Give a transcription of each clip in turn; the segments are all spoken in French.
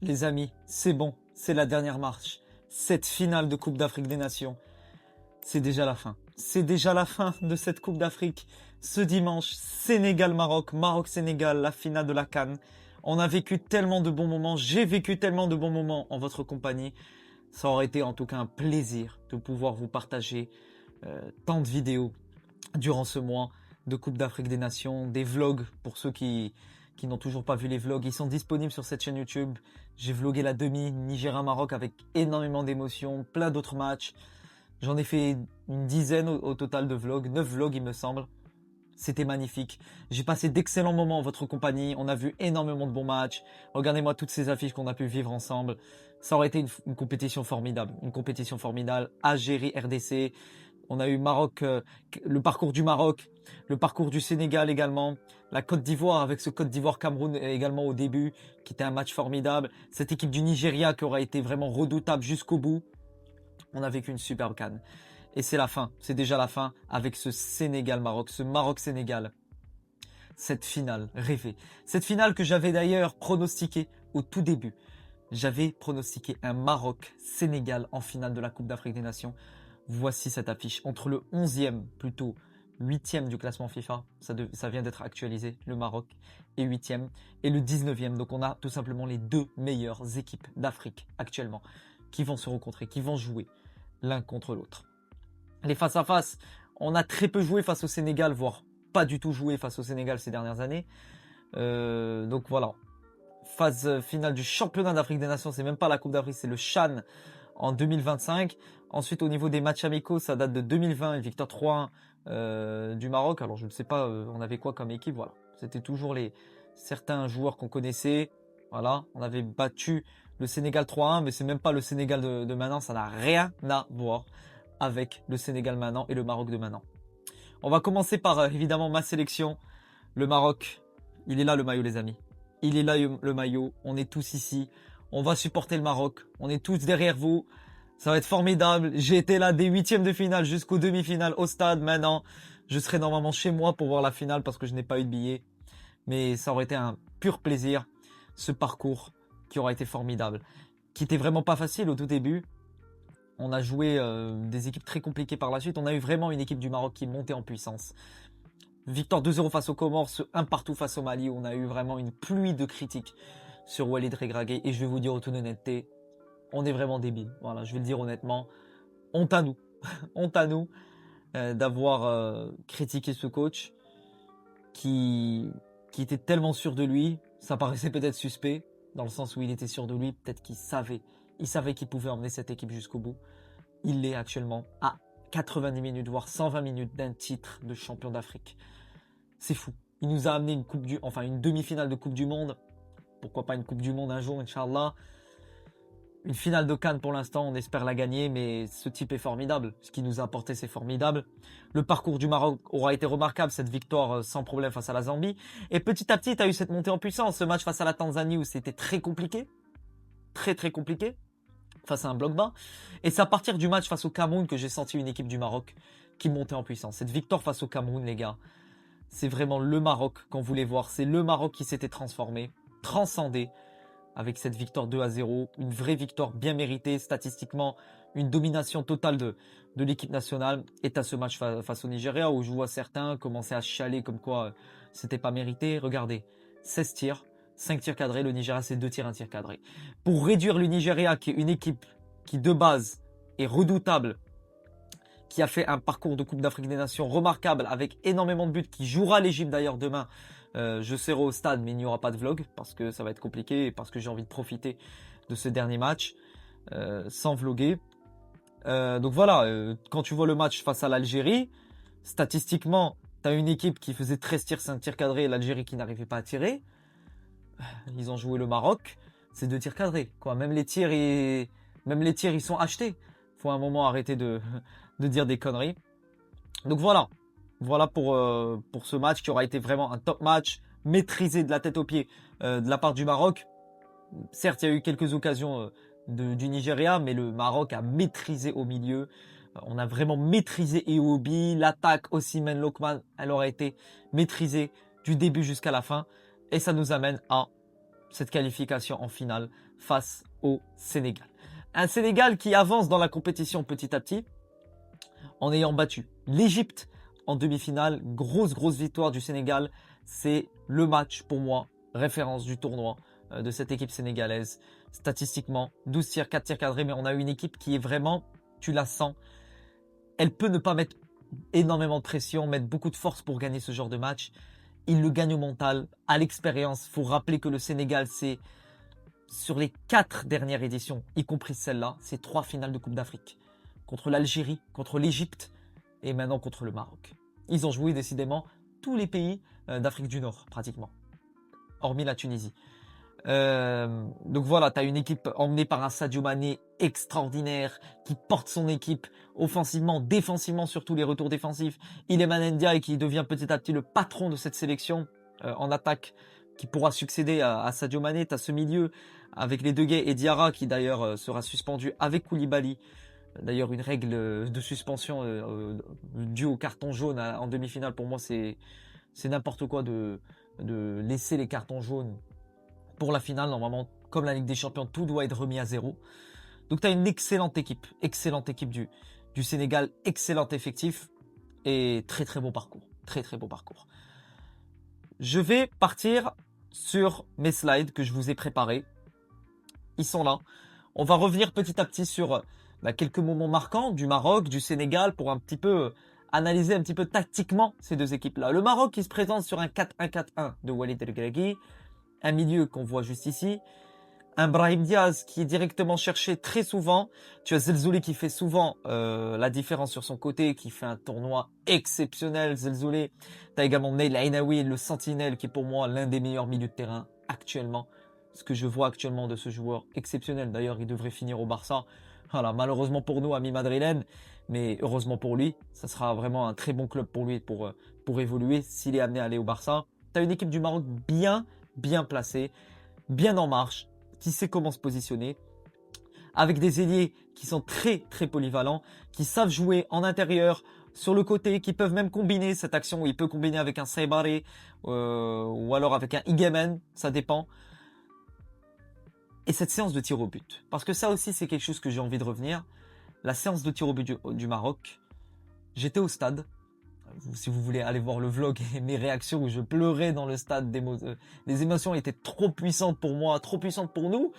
Les amis, c'est bon, c'est la dernière marche. Cette finale de Coupe d'Afrique des Nations, c'est déjà la fin. C'est déjà la fin de cette Coupe d'Afrique. Ce dimanche, Sénégal-Maroc, Maroc-Sénégal, la finale de la CAN. On a vécu tellement de bons moments, j'ai vécu tellement de bons moments en votre compagnie. Ça aurait été en tout cas un plaisir de pouvoir vous partager tant de vidéos durant ce mois de Coupe d'Afrique des Nations, des vlogs pour ceux qui n'ont toujours pas vu les vlogs. Ils sont disponibles sur cette chaîne YouTube. J'ai vlogué la demi Nigeria-Maroc avec énormément d'émotions, plein d'autres matchs. J'en ai fait une dizaine au total de vlogs, 9 vlogs il me semble. C'était magnifique. J'ai passé d'excellents moments en votre compagnie. On a vu énormément de bons matchs. Regardez-moi toutes ces affiches qu'on a pu vivre ensemble. Ça aurait été une compétition formidable. Une compétition formidable. Algérie, RDC. On a eu Maroc, le parcours du Maroc, le parcours du Sénégal également, la Côte d'Ivoire avec ce Côte d'Ivoire-Cameroun également au début, qui était un match formidable. Cette équipe du Nigeria qui aura été vraiment redoutable jusqu'au bout. On a vécu une superbe CAN. Et c'est la fin, c'est déjà la fin avec ce Sénégal-Maroc, ce Maroc-Sénégal. Cette finale rêvée. Cette finale que j'avais d'ailleurs pronostiquée au tout début. J'avais pronostiqué un Maroc-Sénégal en finale de la Coupe d'Afrique des Nations. Voici cette affiche. Entre le 11e, plutôt 8e du classement FIFA, ça vient d'être actualisé, le Maroc est 8e, et le 19e. Donc on a tout simplement les deux meilleures équipes d'Afrique actuellement qui vont se rencontrer, qui vont jouer l'un contre l'autre. Les face-à-face, on a très peu joué face au Sénégal, voire pas du tout joué face au Sénégal ces dernières années. Donc voilà, phase finale du championnat d'Afrique des Nations, c'est même pas la Coupe d'Afrique, c'est le CHAN en 2025. Ensuite, au niveau des matchs amicaux, ça date de 2020, une victoire 3-1 du Maroc. Alors, je ne sais pas, on avait quoi comme équipe, voilà. C'était toujours certains joueurs qu'on connaissait. Voilà, on avait battu le Sénégal 3-1, mais c'est même pas le Sénégal de maintenant, ça n'a rien à voir avec le Sénégal maintenant et le Maroc de maintenant. On va commencer par, évidemment, ma sélection. Le Maroc, il est là le maillot, les amis. Il est là le maillot, on est tous ici. On va supporter le Maroc, on est tous derrière vous. Ça va être formidable. J'ai été là des huitièmes de finale jusqu'aux demi-finales au stade. Maintenant, je serai normalement chez moi pour voir la finale parce que je n'ai pas eu de billet. Mais ça aurait été un pur plaisir, ce parcours qui aura été formidable. Qui était vraiment pas facile au tout début. On a joué des équipes très compliquées par la suite. On a eu vraiment une équipe du Maroc qui montait en puissance. Victoire 2-0 face aux Comores, un partout face au Mali. On a eu vraiment une pluie de critiques sur Walid Regragui. Et je vais vous dire en toute honnêteté, on est vraiment débile. Voilà, je vais le dire honnêtement. Honte à nous. Honte à nous d'avoir critiqué ce coach qui était tellement sûr de lui. Ça paraissait peut-être suspect, dans le sens où il était sûr de lui. Peut-être qu'il savait. Il savait qu'il pouvait emmener cette équipe jusqu'au bout. Il l'est actuellement à 90 minutes, voire 120 minutes d'un titre de champion d'Afrique. C'est fou. Il nous a amené une demi-finale de Coupe du Monde. Pourquoi pas une Coupe du Monde un jour, Inch'Allah. Une finale de CAN pour l'instant, on espère la gagner, mais ce type est formidable. Ce qu'il nous a apporté, c'est formidable. Le parcours du Maroc aura été remarquable, cette victoire sans problème face à la Zambie. Et petit à petit, tu as eu cette montée en puissance. Ce match face à la Tanzanie où c'était très compliqué. Très très compliqué. Face à un bloc bas. Et c'est à partir du match face au Cameroun que j'ai senti une équipe du Maroc qui montait en puissance. Cette victoire face au Cameroun, les gars, c'est vraiment le Maroc qu'on voulait voir. C'est le Maroc qui s'était transformé, transcendé. Avec cette victoire 2-0, une vraie victoire bien méritée, statistiquement, une domination totale de l'équipe nationale. Et à ce match face au Nigeria, où je vois certains commencer à chialer comme quoi c'était pas mérité. Regardez, 16 tirs, 5 tirs cadrés, le Nigeria c'est 2 tirs, 1 tir cadré. Pour réduire le Nigeria, qui est une équipe qui de base est redoutable, qui a fait un parcours de Coupe d'Afrique des Nations remarquable, avec énormément de buts, qui jouera l'Égypte d'ailleurs demain. Je serai au stade, mais il n'y aura pas de vlog parce que ça va être compliqué et parce que j'ai envie de profiter de ce dernier match sans vlogger. Donc voilà, quand tu vois le match face à l'Algérie, statistiquement, tu as une équipe qui faisait 13 tirs, 5 tirs cadrés et l'Algérie qui n'arrivait pas à tirer. Ils ont joué le Maroc, c'est 2 tirs cadrés, quoi. Même les tirs, ils sont achetés. Faut à un moment arrêter de dire des conneries. Donc voilà. Voilà pour ce match qui aura été vraiment un top match, maîtrisé de la tête aux pieds de la part du Maroc. Certes, il y a eu quelques occasions du Nigeria, mais le Maroc a maîtrisé au milieu. On a vraiment maîtrisé Iwobi, l'attaque Osimhen, Lokman, elle aura été maîtrisée du début jusqu'à la fin. Et ça nous amène à cette qualification en finale face au Sénégal. Un Sénégal qui avance dans la compétition petit à petit en ayant battu l'Égypte en demi-finale. Grosse victoire du Sénégal. C'est le match pour moi, référence du tournoi de cette équipe sénégalaise. Statistiquement, 12 tirs, 4 tirs cadrés, mais on a une équipe qui est vraiment, tu la sens, elle peut ne pas mettre énormément de pression, mettre beaucoup de force pour gagner ce genre de match. Il le gagne au mental, à l'expérience. Il faut rappeler que le Sénégal, c'est sur les 4 dernières éditions, y compris celle-là, c'est 3 finales de Coupe d'Afrique. Contre l'Algérie, contre l'Égypte et maintenant contre le Maroc. Ils ont joué décidément tous les pays d'Afrique du Nord, pratiquement. Hormis la Tunisie. Donc voilà, tu as une équipe emmenée par un Sadio Mané extraordinaire qui porte son équipe offensivement, défensivement, surtout les retours défensifs. Iliman Ndiaye qui devient petit à petit le patron de cette sélection en attaque, qui pourra succéder à Sadio Mané. Tu as ce milieu avec les deux gays et Diarra qui d'ailleurs sera suspendu avec Koulibaly. D'ailleurs une règle de suspension due au carton jaune en demi-finale, pour moi c'est n'importe quoi de laisser les cartons jaunes pour la finale. Normalement, comme la Ligue des Champions, tout doit être remis à zéro. Donc tu as une excellente équipe du Sénégal, excellent effectif et très beau parcours, très beau parcours. Je vais partir sur mes slides que je vous ai préparés. Ils sont là. On va revenir petit à petit sur quelques moments marquants du Maroc, du Sénégal, pour un petit peu analyser un petit peu tactiquement ces deux équipes-là. Le Maroc qui se présente sur un 4-1-4-1 de Walid Regragui, un milieu qu'on voit juste ici, un Brahim Diaz qui est directement cherché très souvent. Tu as Zelzouli qui fait souvent la différence sur son côté, qui fait un tournoi exceptionnel. Zelzouli. Tu as également Nail Ainaoui, le sentinelle, qui est pour moi l'un des meilleurs milieux de terrain actuellement. Ce que je vois actuellement de ce joueur exceptionnel. D'ailleurs, il devrait finir au Barça. Voilà, malheureusement pour nous, amis madrilènes, mais heureusement pour lui, ça sera vraiment un très bon club pour lui pour évoluer s'il est amené à aller au Barça. Tu as une équipe du Maroc bien placée, bien en marche, qui sait comment se positionner, avec des ailiers qui sont très polyvalents, qui savent jouer en intérieur, sur le côté, qui peuvent même combiner cette action où il peut combiner avec un Saibare ou alors avec un Igemen, ça dépend. Et cette séance de tir au but, parce que ça aussi c'est quelque chose que j'ai envie de revenir. La séance de tir au but du Maroc, j'étais au stade. Si vous voulez aller voir le vlog et mes réactions où je pleurais dans le stade, les émotions étaient trop puissantes pour moi, trop puissantes pour nous.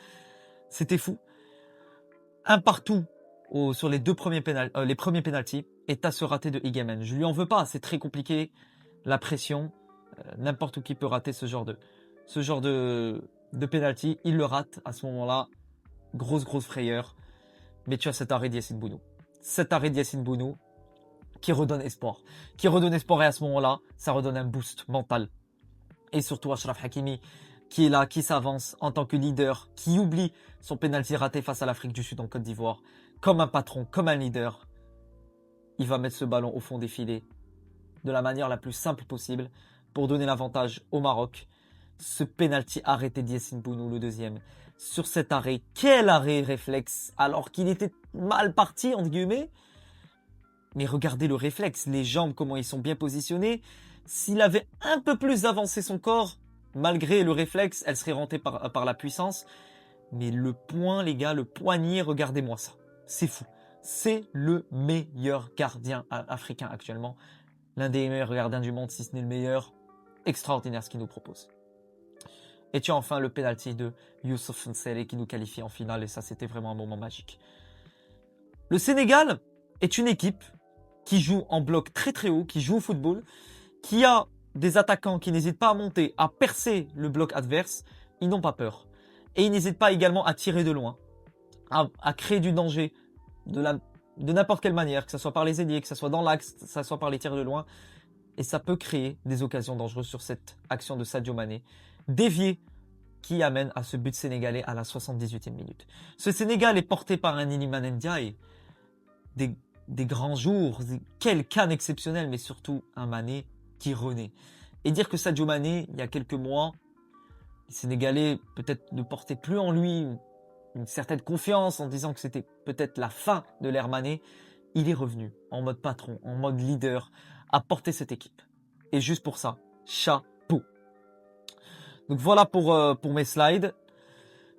C'était fou. Un partout sur les premiers pénaltys et t'as ce raté de Igemen. Je lui en veux pas, c'est très compliqué. La pression, n'importe qui peut rater ce genre de pénalty. Il le rate à ce moment-là. Grosse frayeur. Mais tu as cet arrêt d'Yacine Bounou. Cet arrêt d'Yacine Bounou qui redonne espoir. Et à ce moment-là, ça redonne un boost mental. Et surtout Achraf Hakimi qui est là, qui s'avance en tant que leader, qui oublie son pénalty raté face à l'Afrique du Sud en Côte d'Ivoire. Comme un patron, comme un leader. Il va mettre ce ballon au fond des filets de la manière la plus simple possible pour donner l'avantage au Maroc. Ce pénalty arrêté d'Yacine Bounou, le deuxième. Sur cet arrêt, quel arrêt réflexe, alors qu'il était mal parti, entre guillemets. Mais regardez le réflexe, les jambes, comment ils sont bien positionnés. S'il avait un peu plus avancé son corps, malgré le réflexe, elle serait rentrée par la puissance. Mais le poing, les gars, le poignet, regardez-moi ça. C'est fou. C'est le meilleur gardien africain actuellement. L'un des meilleurs gardiens du monde, si ce n'est le meilleur. Extraordinaire ce qu'il nous propose. Et tu as enfin le penalty de Youssouf Nsele qui nous qualifie en finale. Et ça, c'était vraiment un moment magique. Le Sénégal est une équipe qui joue en bloc très haut, qui joue au football, qui a des attaquants qui n'hésitent pas à monter, à percer le bloc adverse. Ils n'ont pas peur. Et ils n'hésitent pas également à tirer de loin, à créer du danger de n'importe quelle manière, que ce soit par les ailiers, que ce soit dans l'axe, que ce soit par les tirs de loin. Et ça peut créer des occasions dangereuses sur cette action de Sadio Mané. Dévié qui amène à ce but sénégalais à la 78e minute. Ce Sénégal est porté par un Iliman Ndiaye. Des grands jours, quel CAN exceptionnel, mais surtout un Mané qui renaît. Et dire que Sadio Mané, il y a quelques mois, les Sénégalais peut-être ne portaient plus en lui une certaine confiance en disant que c'était peut-être la fin de l'ère Mané, il est revenu en mode patron, en mode leader, à porter cette équipe. Et juste pour ça, chapeau. Donc voilà pour mes slides.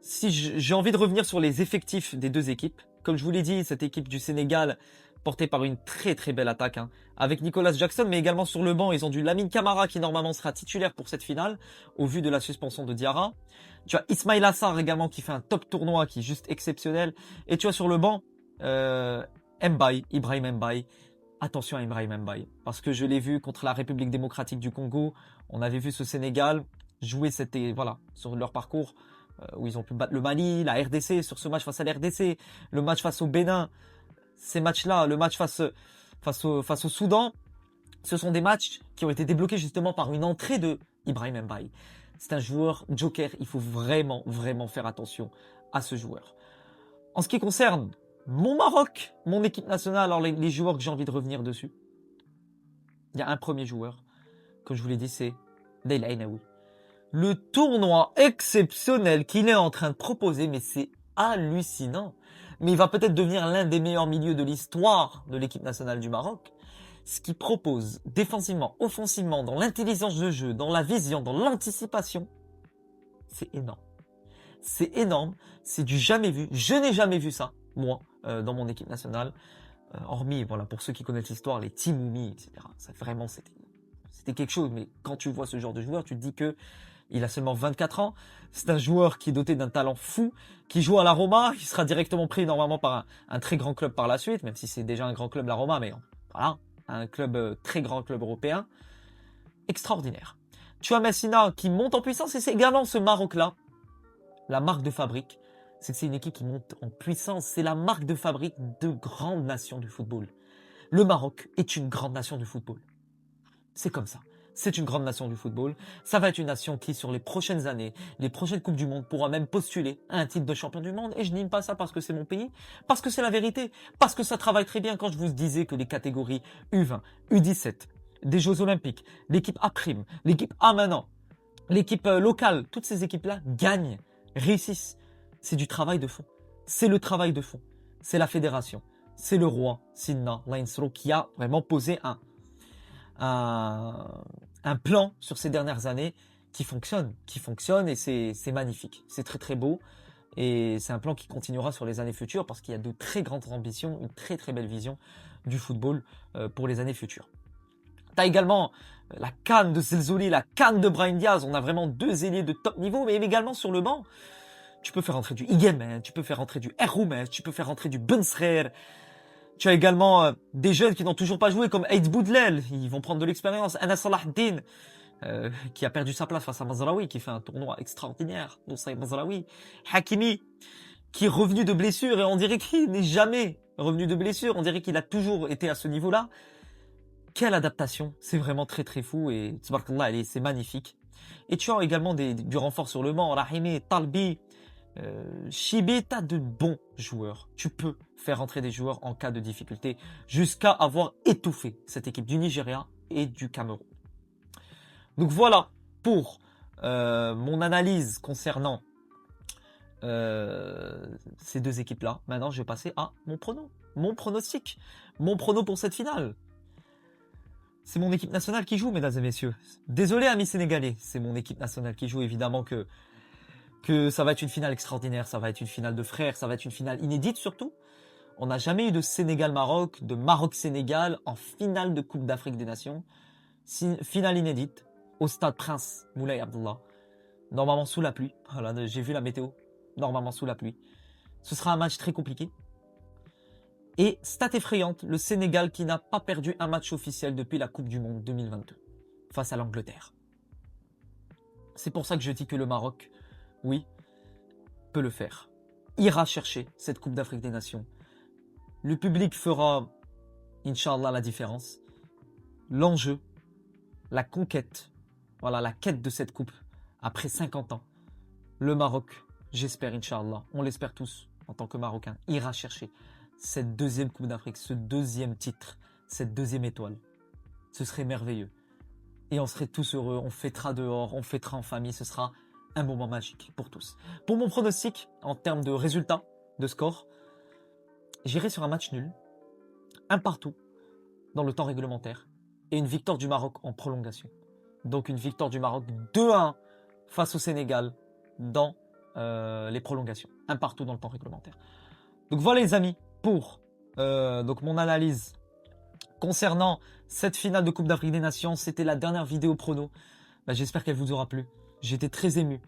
Si j'ai envie de revenir sur les effectifs des deux équipes, comme je vous l'ai dit, cette équipe du Sénégal portée par une très très belle attaque, hein, avec Nicolas Jackson, mais également sur le banc, ils ont du Lamine Camara qui normalement sera titulaire pour cette finale, au vu de la suspension de Diarra. Tu as Ismail Assar également qui fait un top tournoi qui est juste exceptionnel. Et tu as sur le banc Ibrahim Mbaye. Attention à Ibrahim Mbaye, parce que je l'ai vu contre la République démocratique du Congo. On avait vu ce Sénégal jouer sur leur parcours où ils ont pu battre le Mali, la RDC, sur ce match face à la RDC, le match face au Bénin. Ces matchs-là, le match face au Soudan, ce sont des matchs qui ont été débloqués justement par une entrée de Ibrahim Mbaye. C'est un joueur joker, il faut vraiment, vraiment faire attention à ce joueur. En ce qui concerne mon Maroc, mon équipe nationale, alors les joueurs que j'ai envie de revenir dessus, il y a un premier joueur, comme je vous l'ai dit, c'est Naïl Ainaoui. Le tournoi exceptionnel qu'il est en train de proposer, mais c'est hallucinant. Mais il va peut-être devenir l'un des meilleurs milieux de l'histoire de l'équipe nationale du Maroc. Ce qu'il propose défensivement, offensivement, dans l'intelligence de jeu, dans la vision, dans l'anticipation, c'est énorme. C'est énorme, c'est du jamais vu. Je n'ai jamais vu ça, moi, dans mon équipe nationale. Hormis, pour ceux qui connaissent l'histoire, les Timoumi, etc. Ça, vraiment, c'était quelque chose. Mais quand tu vois ce genre de joueur, tu te dis que il a seulement 24 ans. C'est un joueur qui est doté d'un talent fou, qui joue à la Roma. Il sera directement pris normalement par un très grand club par la suite, même si c'est déjà un grand club la Roma, mais voilà, un club, très grand club européen. Extraordinaire. Tu as Messina qui monte en puissance et c'est également ce Maroc-là, la marque de fabrique. C'est une équipe qui monte en puissance. C'est la marque de fabrique de grandes nations du football. Le Maroc est une grande nation du football. C'est comme ça. C'est une grande nation du football. Ça va être une nation qui, sur les prochaines années, les prochaines Coupes du Monde, pourra même postuler à un titre de champion du monde. Et je n'aime pas ça parce que c'est mon pays, parce que c'est la vérité, parce que ça travaille très bien. Quand je vous disais que les catégories U20, U17, des Jeux Olympiques, l'équipe A', l'équipe A maintenant, l'équipe locale, toutes ces équipes-là gagnent, réussissent. C'est du travail de fond. C'est le travail de fond. C'est la fédération. C'est le roi, Sinna Lainsro, qui a vraiment posé un plan sur ces dernières années qui fonctionne et c'est magnifique. C'est très très beau et c'est un plan qui continuera sur les années futures parce qu'il y a de très grandes ambitions, une très très belle vision du football pour les années futures. Tu as également la CAN de Zelzouli, la CAN de Brahim Diaz. On a vraiment deux ailiers de top niveau, mais également sur le banc. Tu peux faire rentrer du Igemen, tu peux faire rentrer du Erroumes, tu peux faire rentrer du Bensrer. Tu as également des jeunes qui n'ont toujours pas joué, comme Aïd Boudlel. Ils vont prendre de l'expérience. Anas Salah Din, qui a perdu sa place face à Mazraoui, qui fait un tournoi extraordinaire. Nusayr Mazraoui. Hakimi, qui est revenu de blessure, et on dirait qu'il n'est jamais revenu de blessure. On dirait qu'il a toujours été à ce niveau-là. Quelle adaptation. C'est vraiment très très fou, et tabarakallah, c'est magnifique. Et tu as également du renfort sur le banc. Rahimi, Talbi, Chibi, t'as de bons joueurs. Tu peux faire rentrer des joueurs en cas de difficulté jusqu'à avoir étouffé cette équipe du Nigeria et du Cameroun. Donc voilà pour mon analyse concernant ces deux équipes-là. Maintenant, je vais passer à mon pronostic. Mon prono pour cette finale. C'est mon équipe nationale qui joue, mesdames et messieurs. Désolé, amis sénégalais, c'est mon équipe nationale qui joue. Évidemment que ça va être une finale extraordinaire, ça va être une finale de frères, ça va être une finale inédite surtout. On n'a jamais eu de Sénégal-Maroc, de Maroc-Sénégal en finale de Coupe d'Afrique des Nations. Finale inédite au stade Prince Moulay Abdallah. Normalement sous la pluie. Voilà, j'ai vu la météo. Normalement sous la pluie. Ce sera un match très compliqué. Et stat effrayante, le Sénégal qui n'a pas perdu un match officiel depuis la Coupe du Monde 2022 face à l'Angleterre. C'est pour ça que je dis que le Maroc, oui, peut le faire. Ira chercher cette Coupe d'Afrique des Nations. Le public fera, Inch'Allah, la différence. L'enjeu, la conquête, voilà, la quête de cette coupe après 50 ans. Le Maroc, j'espère, Inch'Allah, on l'espère tous en tant que Marocains, ira chercher cette deuxième Coupe d'Afrique, ce deuxième titre, cette deuxième étoile. Ce serait merveilleux. Et on serait tous heureux, on fêtera dehors, on fêtera en famille, ce sera un moment magique pour tous. Pour mon pronostic, en termes de résultats, de score, j'irai sur un match nul, un partout, dans le temps réglementaire, et une victoire du Maroc en prolongation. Donc une victoire du Maroc 2-1 face au Sénégal dans les prolongations. Un partout dans le temps réglementaire. Donc voilà les amis, pour donc mon analyse concernant cette finale de Coupe d'Afrique des Nations. C'était la dernière vidéo prono. J'espère qu'elle vous aura plu. J'étais très ému,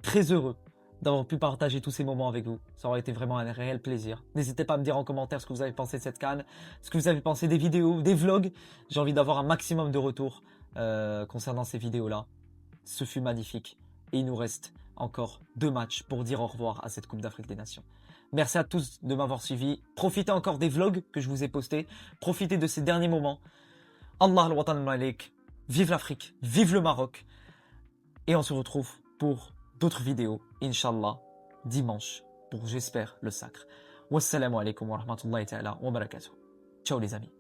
très heureux d'avoir pu partager tous ces moments avec vous. Ça aurait été vraiment un réel plaisir. N'hésitez pas à me dire en commentaire ce que vous avez pensé de cette CAN, ce que vous avez pensé des vidéos, des vlogs. J'ai envie d'avoir un maximum de retours concernant ces vidéos-là. Ce fut magnifique. Et il nous reste encore 2 matchs pour dire au revoir à cette Coupe d'Afrique des Nations. Merci à tous de m'avoir suivi. Profitez encore des vlogs que je vous ai postés. Profitez de ces derniers moments. Allah al-Watan al-Malik. Vive l'Afrique, vive le Maroc. Et on se retrouve pour d'autres vidéos, Inch'Allah, dimanche, pour, j'espère, le sacre. Wassalamu alaikum wa rahmatullahi ta'ala wa barakatuh. Ciao les amis.